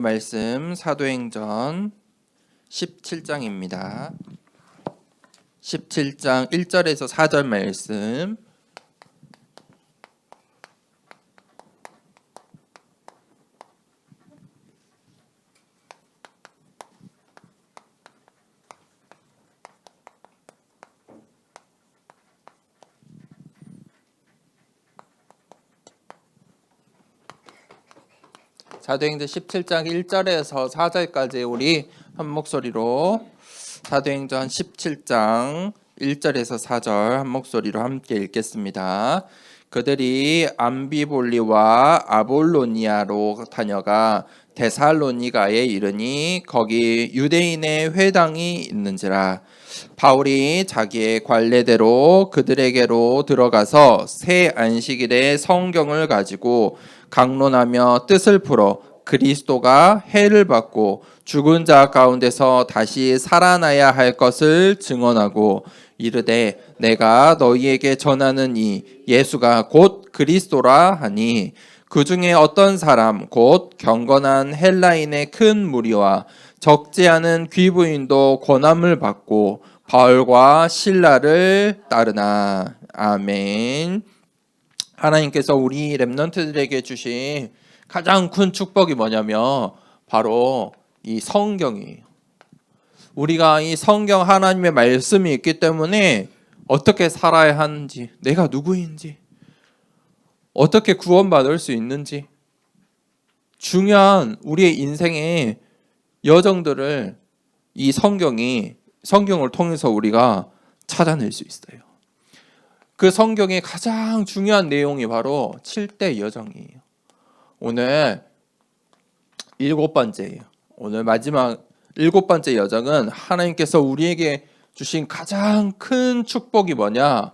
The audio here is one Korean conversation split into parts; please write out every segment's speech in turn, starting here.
말씀 사도행전 17장입니다. 17장 1절에서 4절 말씀. 사도행전 17장 1절에서 4절까지 우리 한 목소리로 사도행전 17장 1절에서 4절 한 목소리로 함께 읽겠습니다. 그들이 암비볼리와 아볼로니아로 다녀가 데살로니가에 이르니 거기 유대인의 회당이 있는지라. 바울이 자기의 관례대로 그들에게로 들어가서 새 안식일에 성경을 가지고 강론하며 뜻을 풀어 그리스도가 해를 받고 죽은 자 가운데서 다시 살아나야 할 것을 증언하고 이르되 내가 너희에게 전하는 이 예수가 곧 그리스도라 하니 그 중에 어떤 사람 곧 경건한 헬라인의 큰 무리와 적지 않은 귀부인도 권함을 받고 바울과 실라를 따르나. 아멘. 하나님께서 우리 렘넌트들에게 주신 가장 큰 축복이 뭐냐면 바로 이 성경이에요. 우리가 이 성경 하나님의 말씀이 있기 때문에 어떻게 살아야 하는지, 내가 누구인지, 어떻게 구원받을 수 있는지 중요한 우리의 인생의 여정들을 이 성경을 통해서 우리가 찾아낼 수 있어요. 그 성경의 가장 중요한 내용이 바로 7대 여정이에요. 오늘 7번째예요. 오늘 마지막 7번째 여정은 하나님께서 우리에게 주신 가장 큰 축복이 뭐냐?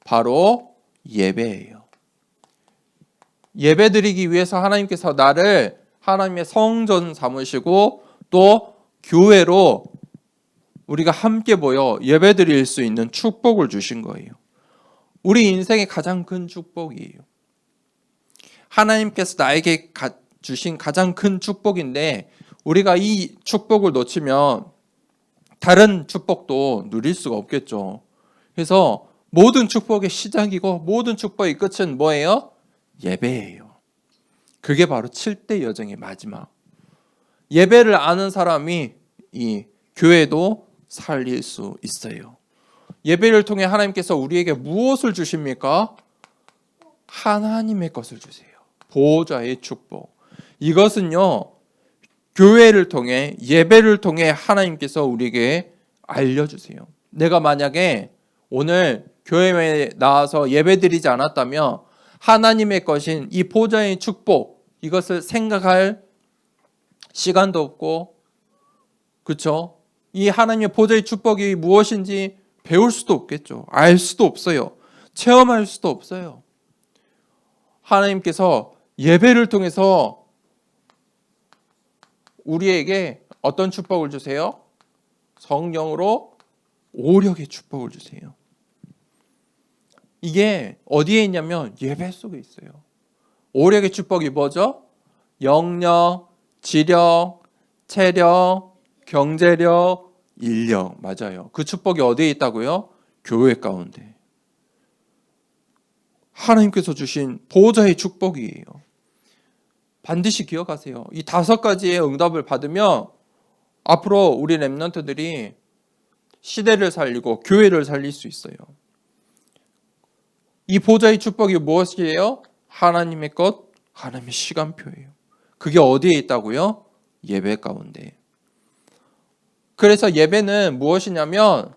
바로 예배예요. 예배드리기 위해서 하나님께서 나를 하나님의 성전 삼으시고 또 교회로 우리가 함께 모여 예배드릴 수 있는 축복을 주신 거예요. 우리 인생의 가장 큰 축복이에요. 하나님께서 나에게 주신 가장 큰 축복인데 우리가 이 축복을 놓치면 다른 축복도 누릴 수가 없겠죠. 그래서 모든 축복의 시작이고 모든 축복의 끝은 뭐예요? 예배예요. 그게 바로 7대 여정의 마지막. 예배를 아는 사람이 이 교회도 살릴 수 있어요. 예배를 통해 하나님께서 우리에게 무엇을 주십니까? 하나님의 것을 주세요. 보호자의 축복. 이것은요, 교회를 통해, 예배를 통해 하나님께서 우리에게 알려주세요. 내가 만약에 오늘 교회에 나와서 예배드리지 않았다면 하나님의 것인 이 보호자의 축복, 이것을 생각할 시간도 없고, 그렇죠? 이 하나님의 보호자의 축복이 무엇인지 배울 수도 없겠죠. 알 수도 없어요. 체험할 수도 없어요. 하나님께서 예배를 통해서 우리에게 어떤 축복을 주세요? 성령으로 오력의 축복을 주세요. 이게 어디에 있냐면 예배 속에 있어요. 오력의 축복이 뭐죠? 영력, 지력, 체력, 경제력, 인력. 맞아요. 그 축복이 어디에 있다고요? 교회 가운데. 하나님께서 주신 보호자의 축복이에요. 반드시 기억하세요. 이 5가지의 응답을 받으면 앞으로 우리 렘넌트들이 시대를 살리고 교회를 살릴 수 있어요. 이 보호자의 축복이 무엇이에요? 하나님의 것, 하나님의 시간표예요. 그게 어디에 있다고요? 예배 가운데. 그래서 예배는 무엇이냐면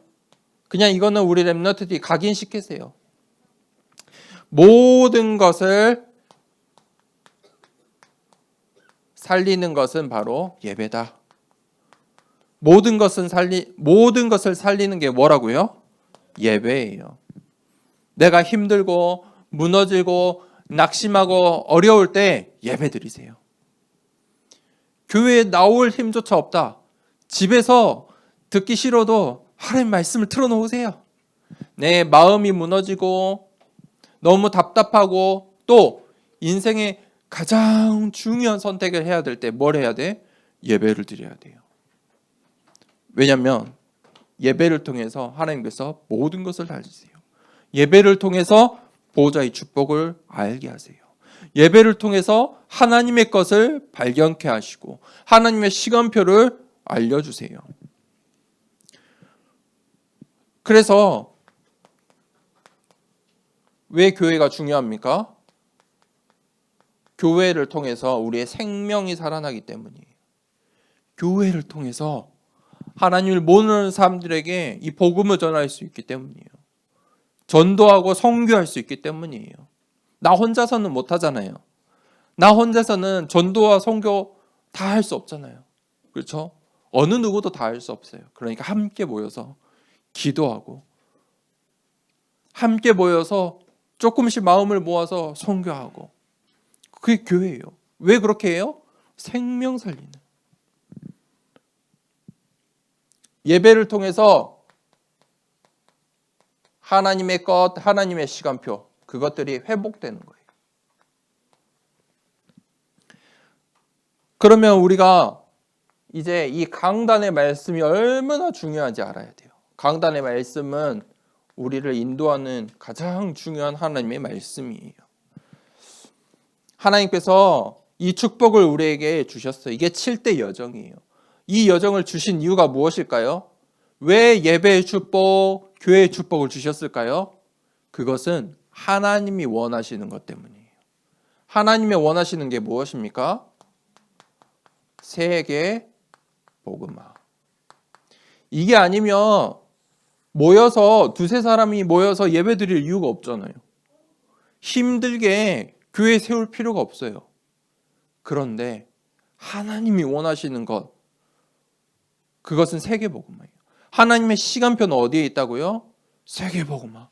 그냥 이거는 우리 렘넌트들이 각인시키세요. 모든 것을 살리는 것은 바로 예배다. 모든 것을 살리는 게 뭐라고요? 예배예요. 내가 힘들고 무너지고 낙심하고 어려울 때 예배드리세요. 교회에 나올 힘조차 없다. 집에서 듣기 싫어도 하나님 말씀을 틀어놓으세요. 내 마음이 무너지고 너무 답답하고 또 인생의 가장 중요한 선택을 해야 될 때 뭘 해야 돼? 예배를 드려야 돼요. 왜냐하면 예배를 통해서 하나님께서 모든 것을 알리세요. 예배를 통해서 보호자의 축복을 알게 하세요. 예배를 통해서 하나님의 것을 발견케 하시고 하나님의 시간표를 알려주세요. 그래서 왜 교회가 중요합니까? 교회를 통해서 우리의 생명이 살아나기 때문이에요. 교회를 통해서 하나님을 모르는 사람들에게 이 복음을 전할 수 있기 때문이에요. 전도하고 선교할 수 있기 때문이에요. 나 혼자서는 못하잖아요. 나 혼자서는 전도와 선교 다 할 수 없잖아요. 그렇죠? 어느 누구도 다 할 수 없어요. 그러니까 함께 모여서 기도하고 함께 모여서 조금씩 마음을 모아서 선교하고 그게 교회예요. 왜 그렇게 해요? 생명 살리는. 예배를 통해서 하나님의 것, 하나님의 시간표 그것들이 회복되는 거예요. 그러면 우리가 이제 이 강단의 말씀이 얼마나 중요한지 알아야 돼요. 강단의 말씀은 우리를 인도하는 가장 중요한 하나님의 말씀이에요. 하나님께서 이 축복을 우리에게 주셨어요. 이게 7대 여정이에요. 이 여정을 주신 이유가 무엇일까요? 왜 예배의 축복, 교회의 축복을 주셨을까요? 그것은 하나님이 원하시는 것 때문이에요. 하나님이 원하시는 게 무엇입니까? 세계 복음화. 이게 아니면 모여서 두세 사람이 모여서 예배 드릴 이유가 없잖아요. 힘들게 교회 세울 필요가 없어요. 그런데 하나님이 원하시는 것, 그것은 세계복음화예요. 하나님의 시간표는 어디에 있다고요? 세계복음화.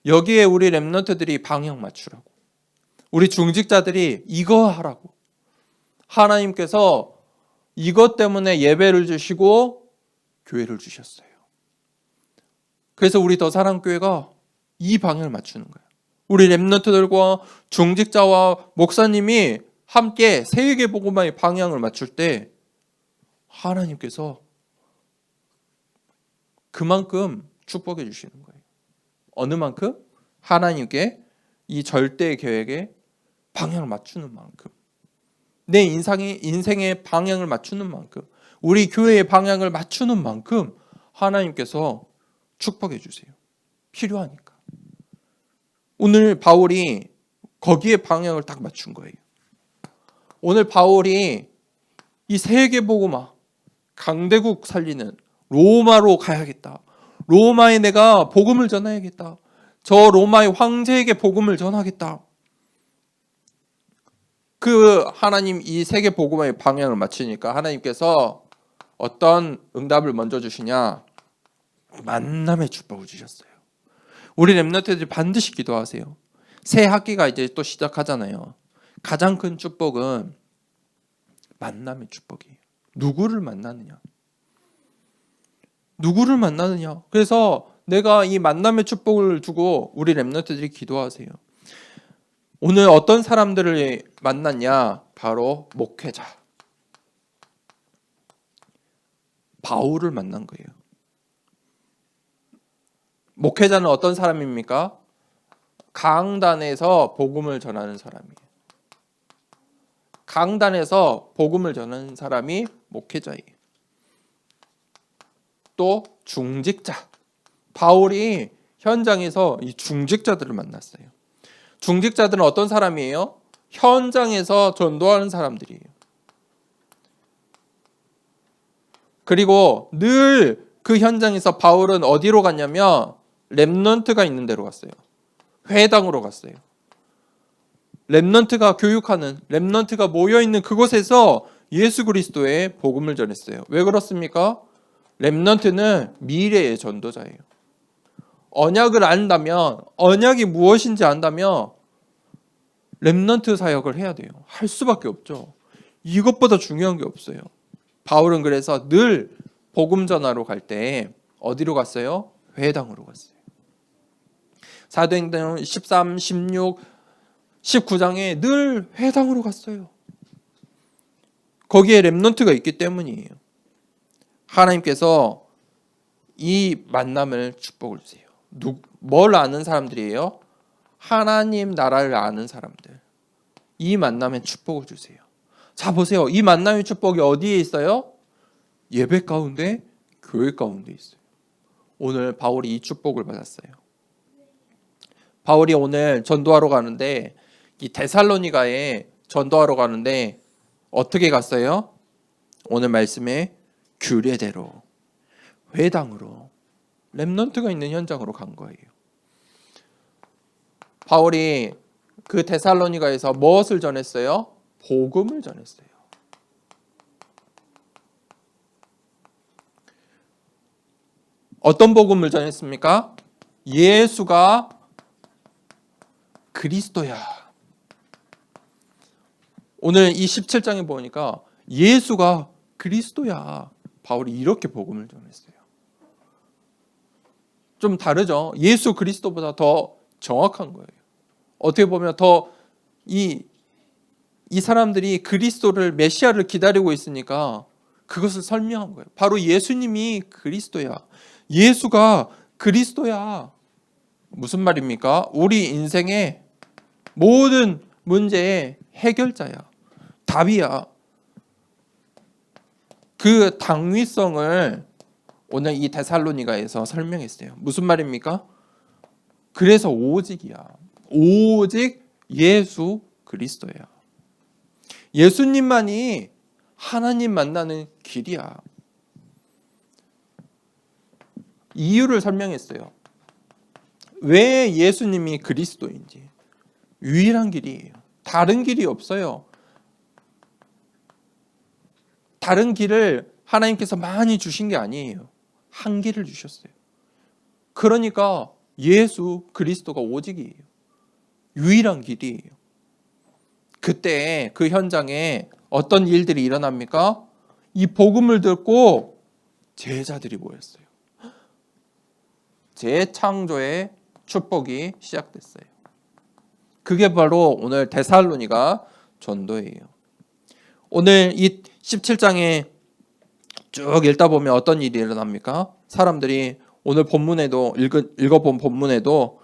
여기에 우리 렘넌트들이 방향 맞추라고. 우리 중직자들이 이거 하라고. 하나님께서 이것 때문에 예배를 주시고 교회를 주셨어요. 그래서 우리 더사랑교회가 이 방향을 맞추는 거예요. 우리 렘넌트들과 중직자와 목사님이 함께 세계복음화의 방향을 맞출 때 하나님께서 그만큼 축복해 주시는 거예요. 어느 만큼? 하나님께 이 절대 계획에 방향을 맞추는 만큼, 내 인생의 방향을 맞추는 만큼, 우리 교회의 방향을 맞추는 만큼 하나님께서 축복해 주세요. 필요하니까. 오늘 바울이 거기에 방향을 딱 맞춘 거예요. 오늘 바울이 이 세계복음화, 강대국 살리는 로마로 가야겠다. 로마에 내가 복음을 전해야겠다. 저 로마의 황제에게 복음을 전하겠다. 그 하나님 이 세계 복음의 방향을 맞추니까 하나님께서 어떤 응답을 먼저 주시냐? 만남의 축복을 주셨어요. 우리 렘넌트들이 반드시 기도하세요. 새 학기가 이제 또 시작하잖아요. 가장 큰 축복은 만남의 축복이에요. 누구를 만나느냐? 누구를 만나느냐? 그래서 내가 이 만남의 축복을 두고 우리 렘넌트들이 기도하세요. 오늘 어떤 사람들을 만났냐? 바로 목회자. 바울을 만난 거예요. 목회자는 어떤 사람입니까? 강단에서 복음을 전하는 사람이에요. 강단에서 복음을 전하는 사람이 목회자예요. 또 중직자. 바울이 현장에서 이 중직자들을 만났어요. 중직자들은 어떤 사람이에요? 현장에서 전도하는 사람들이에요. 그리고 늘 그 현장에서 바울은 어디로 갔냐면 렘넌트가 있는 데로 갔어요. 회당으로 갔어요. 렘넌트가 교육하는, 렘넌트가 모여있는 그곳에서 예수 그리스도의 복음을 전했어요. 왜 그렇습니까? 렘넌트는 미래의 전도자예요. 언약을 안다면, 언약이 무엇인지 안다면 렘넌트 사역을 해야 돼요. 할 수밖에 없죠. 이것보다 중요한 게 없어요. 바울은 그래서 늘 복음 전하러 갈 때 어디로 갔어요? 회당으로 갔어요. 사도행전 13, 16, 19장에 늘 회당으로 갔어요. 거기에 렘넌트가 있기 때문이에요. 하나님께서 이 만남을 축복을 주세요. 뭘 아는 사람들이에요? 하나님 나라를 아는 사람들. 이 만남에 축복을 주세요. 자, 보세요. 이 만남의 축복이 어디에 있어요? 예배 가운데, 교회 가운데 있어요. 오늘 바울이 이 축복을 받았어요. 바울이 오늘 전도하러 가는데, 이 데살로니가에 전도하러 가는데 어떻게 갔어요? 오늘 말씀에 규례대로, 회당으로, 렘넌트가 있는 현장으로 간 거예요. 바울이 그 데살로니가에서 무엇을 전했어요? 복음을 전했어요. 어떤 복음을 전했습니까? 예수가 그리스도야. 오늘 이 17장에 보니까 예수가 그리스도야. 바울이 이렇게 복음을 전했어요. 좀 다르죠? 예수 그리스도보다 더 정확한 거예요. 어떻게 보면 더 이 사람들이 그리스도를, 메시아를 기다리고 있으니까 그것을 설명한 거예요. 바로 예수님이 그리스도야. 예수가 그리스도야. 무슨 말입니까? 우리 인생의 모든 문제의 해결자야. 답이야. 그 당위성을 오늘 이 데살로니가에서 설명했어요. 무슨 말입니까? 그래서 오직이야. 오직 예수 그리스도야. 예수님만이 하나님 만나는 길이야. 이유를 설명했어요. 왜 예수님이 그리스도인지. 유일한 길이에요. 다른 길이 없어요. 다른 길을 하나님께서 많이 주신 게 아니에요. 한 길을 주셨어요. 그러니까 예수 그리스도가 오직이에요. 유일한 길이에요. 그때 그 현장에 어떤 일들이 일어납니까? 이 복음을 듣고 제자들이 모였어요. 재창조의 축복이 시작됐어요. 그게 바로 오늘 데살로니가 전도예요. 오늘 이 17장에 쭉 읽다 보면 어떤 일이 일어납니까? 사람들이 오늘 본문에도 읽어본 본문에도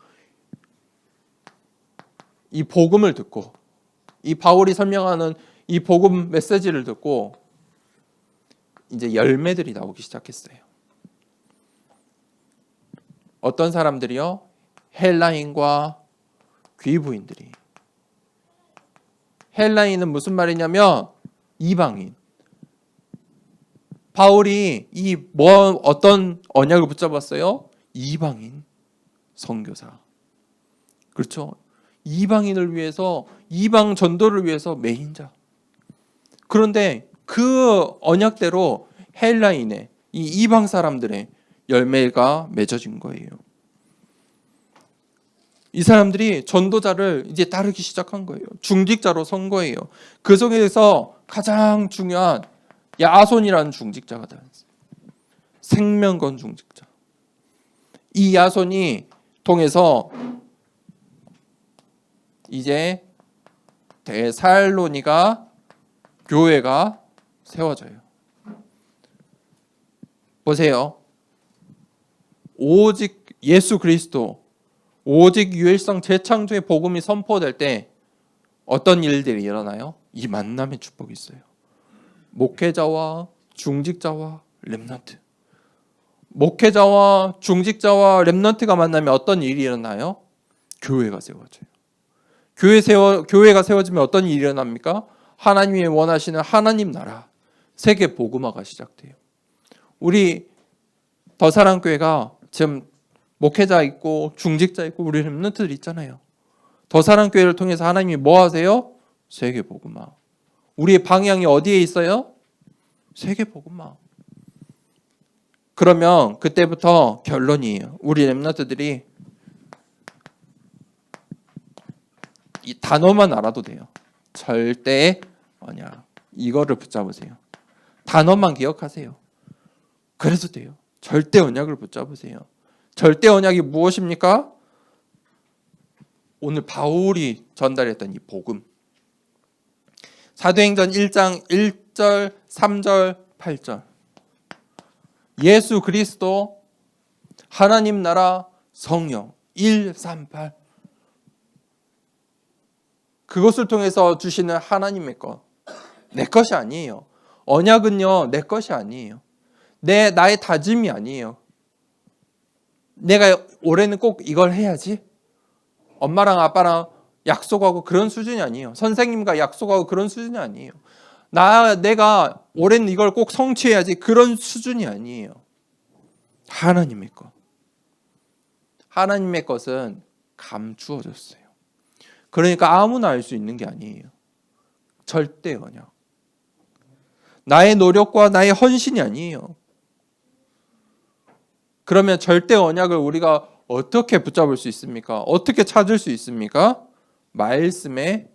이 복음을 듣고 이 바울이 설명하는 이 복음 메시지를 듣고 이제 열매들이 나오기 시작했어요. 어떤 사람들이요? 헬라인과 귀부인들이. 헬라인은 무슨 말이냐면 이방인. 바울이 어떤 언약을 붙잡았어요? 이방인 선교사. 그렇죠? 이방인을 위해서, 이방 전도를 위해서 메인자. 그런데 그 언약대로 헬라인의 이 이방 사람들의 열매가 맺어진 거예요. 이 사람들이 전도자를 이제 따르기 시작한 거예요. 중직자로 선 거예요. 그 속에서 가장 중요한 야손이라는 중직자가 되었어요. 생명건 중직자. 이 야손이 통해서 이제 데살로니가 교회가 세워져요. 보세요. 오직 예수 그리스도, 오직 유일성 재창조의 복음이 선포될 때 어떤 일들이 일어나요? 이 만남의 축복이 있어요. 목회자와 중직자와 렘넌트. 목회자와 중직자와 렘넌트가 만나면 어떤 일이 일어나요? 교회가 세워져요. 교회가 세워지면 어떤 일이 일어납니까? 하나님이 원하시는 하나님 나라, 세계 복음화가 시작돼요. 우리 더사랑교회가 지금 목회자 있고 중직자 있고 우리 렘넌트들 있잖아요. 더사랑교회를 통해서 하나님이 뭐 하세요? 세계 복음화. 우리의 방향이 어디에 있어요? 세계 복음화. 그러면 그때부터 결론이에요. 우리 렘넌트들이 이 단어만 알아도 돼요. 절대 언약. 이거를 붙잡으세요. 단어만 기억하세요. 그래도 돼요. 절대 언약을 붙잡으세요. 절대 언약이 무엇입니까? 오늘 바울이 전달했던 이 복음. 사도행전 1장 1절, 3절, 8절. 예수 그리스도, 하나님 나라, 성령 1, 3, 8. 그것을 통해서 주시는 하나님의 것. 내 것이 아니에요. 언약은요, 내 것이 아니에요. 나의 다짐이 아니에요. 내가 올해는 꼭 이걸 해야지. 엄마랑 아빠랑 약속하고 그런 수준이 아니에요. 선생님과 약속하고 그런 수준이 아니에요. 내가 올해는 이걸 꼭 성취해야지. 그런 수준이 아니에요. 하나님의 것. 하나님의 것은 감추어졌어요. 그러니까 아무나 알 수 있는 게 아니에요. 절대 언약. 나의 노력과 나의 헌신이 아니에요. 그러면 절대 언약을 우리가 어떻게 붙잡을 수 있습니까? 어떻게 찾을 수 있습니까? 말씀에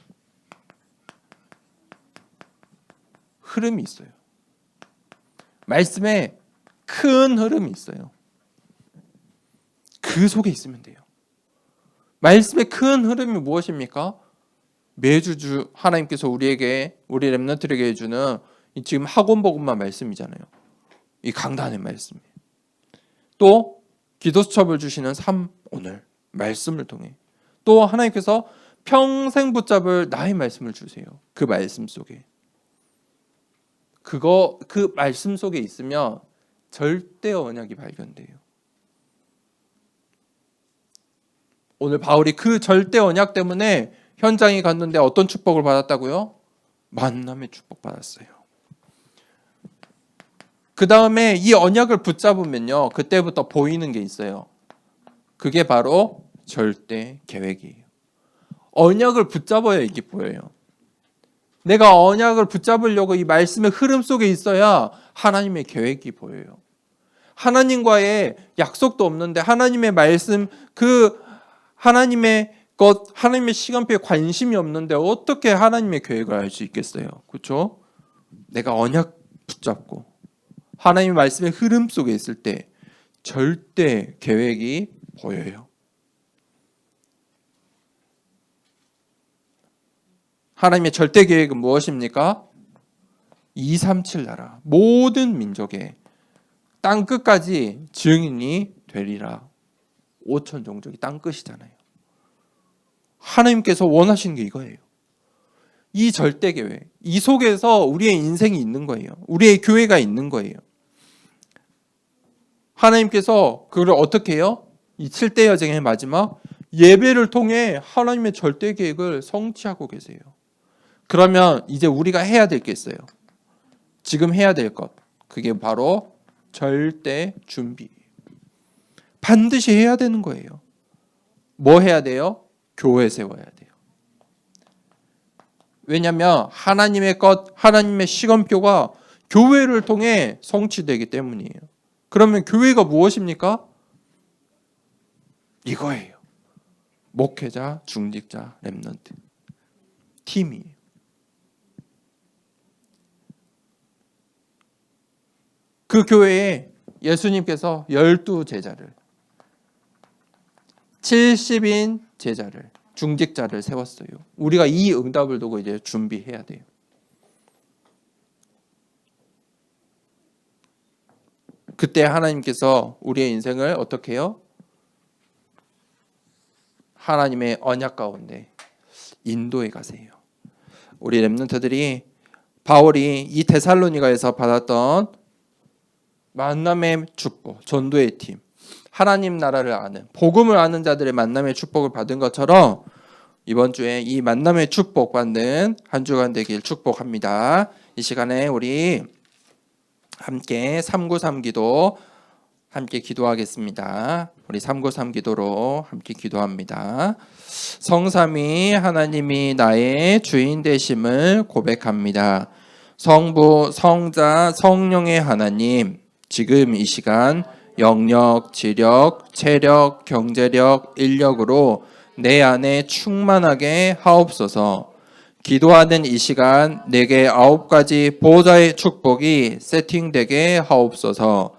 흐름이 있어요. 말씀에 큰 흐름이 있어요. 그 속에 있으면 돼요. 말씀의 큰 흐름이 무엇입니까? 매주 하나님께서 우리 렘넌트에게 해주는 지금 학원 복음만 말씀이잖아요. 이 강단의 말씀. 또 기도 수첩을 주시는 삶 오늘 말씀을 통해 또 하나님께서 평생 붙잡을 나의 말씀을 주세요. 그 말씀 속에. 그 말씀 속에 있으면 절대 언약이 발견돼요. 오늘 바울이 그 절대 언약 때문에 현장에 갔는데 어떤 축복을 받았다고요? 만남의 축복 받았어요. 그 다음에 이 언약을 붙잡으면요, 그때부터 보이는 게 있어요. 그게 바로 절대 계획이에요. 언약을 붙잡아야 이게 보여요. 내가 언약을 붙잡으려고 이 말씀의 흐름 속에 있어야 하나님의 계획이 보여요. 하나님과의 약속도 없는데 하나님의 말씀, 하나님의 시간표에 관심이 없는데 어떻게 하나님의 계획을 알 수 있겠어요? 그렇죠? 내가 언약 붙잡고 하나님의 말씀의 흐름 속에 있을 때 절대 계획이 보여요. 하나님의 절대 계획은 무엇입니까? 237 나라 모든 민족의 땅 끝까지 증인이 되리라. 5천 종족이 땅 끝이잖아요. 하나님께서 원하시는 게 이거예요. 이 절대 계획, 이 속에서 우리의 인생이 있는 거예요. 우리의 교회가 있는 거예요. 하나님께서 그걸 어떻게 해요? 이 7대 여정의 마지막 예배를 통해 하나님의 절대 계획을 성취하고 계세요. 그러면 이제 우리가 해야 될 게 있어요. 지금 해야 될 것. 그게 바로 절대 준비. 반드시 해야 되는 거예요. 뭐 해야 돼요? 교회 세워야 돼요. 왜냐하면 하나님의 것, 하나님의 시간표가 교회를 통해 성취되기 때문이에요. 그러면 교회가 무엇입니까? 이거예요. 목회자, 중직자, 렘넌트. 팀이에요. 그 교회에 예수님께서 12제자를 70인 제자를 중직자를 세웠어요. 우리가 이 응답을 두고 이제 준비해야 돼요. 그때 하나님께서 우리의 인생을 어떻게 해요? 하나님의 언약 가운데 인도해 가세요. 우리 렘넌트들이 바울이 이 데살로니가에서 받았던 만남의 축복, 전도의 팀, 하나님 나라를 아는, 복음을 아는 자들의 만남의 축복을 받은 것처럼 이번 주에 이 만남의 축복 받는 한 주간 되길 축복합니다. 이 시간에 우리 함께 393 기도 함께 기도하겠습니다. 우리 393 기도로 함께 기도합니다. 성삼위 하나님이 나의 주인 되심을 고백합니다. 성부, 성자, 성령의 하나님, 지금 이 시간 영력, 지력, 체력, 경제력, 인력으로 내 안에 충만하게 하옵소서. 기도하는 이 시간 내게 9가지 보호자의 축복이 세팅되게 하옵소서.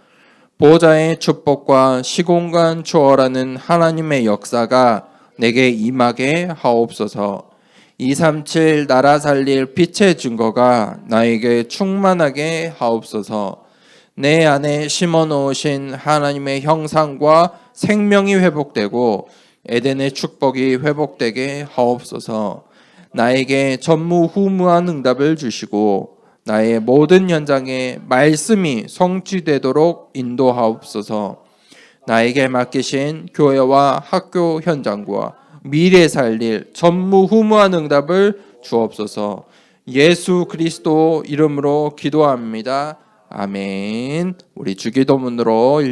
보호자의 축복과 시공간 초월하는 하나님의 역사가 내게 임하게 하옵소서. 237 나라 살릴 빛의 증거가 나에게 충만하게 하옵소서. 내 안에 심어 놓으신 하나님의 형상과 생명이 회복되고 에덴의 축복이 회복되게 하옵소서. 나에게 전무후무한 응답을 주시고 나의 모든 현장에 말씀이 성취되도록 인도하옵소서. 나에게 맡기신 교회와 학교 현장과 미래 살릴 전무후무한 응답을 주옵소서. 예수 그리스도 이름으로 기도합니다. 아멘. 우리 주기도문으로